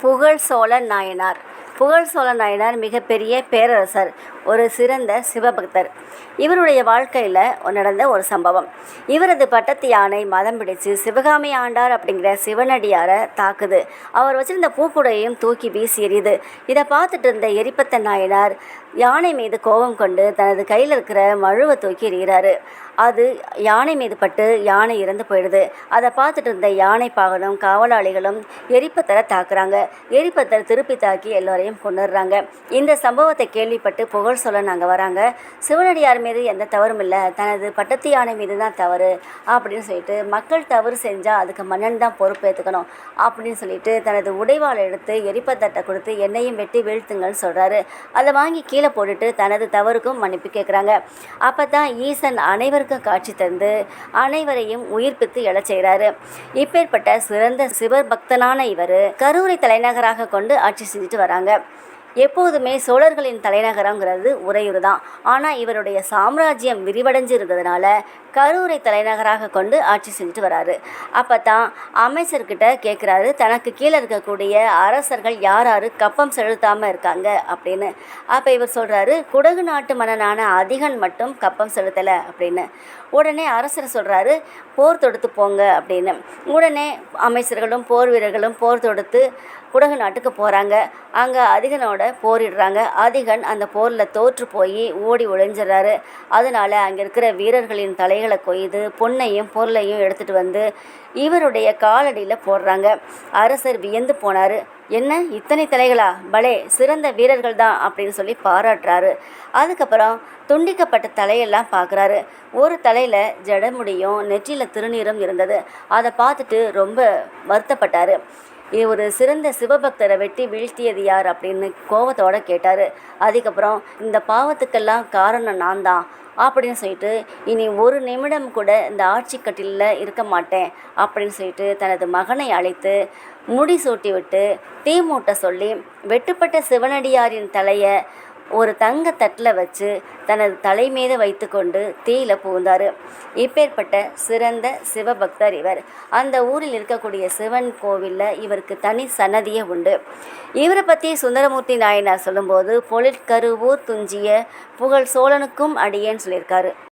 புகழ் சோழன் நாயனார். புகழ் சோழன் நாயனார் மிகப்பெரிய பேரரசர், ஒரு சிறந்த சிவபக்தர். இவருடைய வாழ்க்கையில் நடந்த ஒரு சம்பவம். இவரது பட்டத்து யானை மதம் பிடிச்சு சிவகாமி ஆண்டார் அப்படிங்கிற சிவனடியாரை தாக்குது. அவர் வச்சிருந்த பூக்குடையையும் தூக்கி வீசி எறியுது. இதை பார்த்துட்டு இருந்த எரிப்பத்த நாயனார் யானை மீது கோபம் கொண்டு தனது கையில் இருக்கிற மழுவை தூக்கி எறிகிறாரு. அது யானை மீது பட்டு யானை இறந்து போயிடுது. அதை பார்த்துட்டு இருந்த யானை பாகனும் காவலாளிகளும் எரிப்பத்தரை தாக்குறாங்க. எரிப்பத்தர் திருப்பி தாக்கி எல்லோரையும் கொண்டுடுறாங்க. இந்த சம்பவத்தை கேள்விப்பட்டு புகழ் சோழன் அங்கே வராங்க. சிவனடியார் மீது எந்த தவறும் இல்லை, தனது பட்டத்து யானை மீது தான் தவறு அப்படின்னு சொல்லிட்டு, மக்கள் தவறு செஞ்சால் அதுக்கு மன்னன் தான் பொறுப்பேற்றுக்கணும் அப்படின்னு சொல்லிட்டு தனது உடைவாளை எடுத்து எரிப்பத்தட்டை கொடுத்து என்னையும் வெட்டி வீழ்த்துங்கன்னு சொல்கிறாரு. அதை வாங்கி கீழே போட்டுட்டு தனது தவறுக்கும் மன்னிப்பு கேட்குறாங்க. அப்போ தான் ஈசன் அனைவருக்கும் காட்சி தந்து அனைவரையும் உயிர்ப்பித்து எழச் செய்கிறாரு. இப்பேற்பட்ட சிறந்த சிவபக்தனான இவர் கரூரை தலைநகராக கொண்டு ஆட்சி செஞ்சுட்டு வராங்க. எப்போதுமே சோழர்களின் தலைநகரங்கிறது உறையூர் தான். ஆனால் இவருடைய சாம்ராஜ்யம் விரிவடைஞ்சு இருந்ததுனால கரூரை தலைநகராக கொண்டு ஆட்சி செஞ்சுட்டு வராரு. அப்போ தான் அமைச்சர்கிட்ட கேட்குறாரு, தனக்கு கீழே இருக்கக்கூடிய அரசர்கள் யார் யார் கப்பம் செலுத்தாமல் இருக்காங்க அப்படின்னு. அப்போ இவர் சொல்கிறாரு, குடகு நாட்டு மன்னனான அதிகன் மட்டும் கப்பம் செலுத்தலை அப்படின்னு. உடனே அரசர் சொல்கிறாரு, போர் தொடுத்து போங்க அப்படின்னு. உடனே அமைச்சர்களும் போர் வீரர்களும் போர் தொடுத்து குடகு நாட்டுக்கு போகிறாங்க. அங்கே அதிகனோட போரிடுறாங்க. அதிகன் அந்த போரில் தோற்று போய் ஓடி ஒளிஞ்சிடறாரு. அதனால் அங்கே இருக்கிற வீரர்களின் தலைகளை கொய்து பொன்னையும் பொருளையும் எடுத்துகிட்டு வந்து இவருடைய காலடியில் போடுறாங்க. அரசர் வியந்து போனார். என்ன இத்தனை தலைகளா, பலே சிறந்த வீரர்கள் தான் அப்படின்னு சொல்லி பாராட்டுறாரு. அதுக்கப்புறம் துண்டிக்கப்பட்ட தலையெல்லாம் பார்க்குறாரு. ஒரு தலையில் ஜடமுடியும் நெற்றியில் திருநீரும் இருந்தது. அதை பார்த்துட்டு ரொம்ப வருத்தப்பட்டார். ஒரு சிறந்த சிவபக்தரை வெட்டி வீழ்த்தியது யார் அப்படின்னு கோபத்தோடு கேட்டார். அதுக்கப்புறம் இந்த பாவத்துக்கெல்லாம் காரணம் நான் தான் அப்படின்னு சொல்லிட்டு, இனி ஒரு நிமிடம் கூட இந்த ஆட்சி கட்டிலில் இருக்க மாட்டேன் அப்படின்னு சொல்லிட்டு தனது மகனை அழைத்து முடி சூட்டி விட்டு தீ மூட்ட சொல்லி வெட்டுப்பட்ட சிவனடியாரின் தலையை ஒரு தங்க தட்டில் வச்சு தனது தலை மீது வைத்து கொண்டு தீயில புகுந்தார். இப்பேற்பட்ட சிறந்த சிவபக்தர் இவர். அந்த ஊரில் இருக்கக்கூடிய சிவன் கோவிலில் இவருக்கு தனி சன்னதியே உண்டு. இவரை பற்றி சுந்தரமூர்த்தி நாயனார் சொல்லும்போது, பொழிற்கருவூர் துஞ்சிய புகழ் சோழனுக்கும் அடியேன்னு சொல்லியிருக்காரு.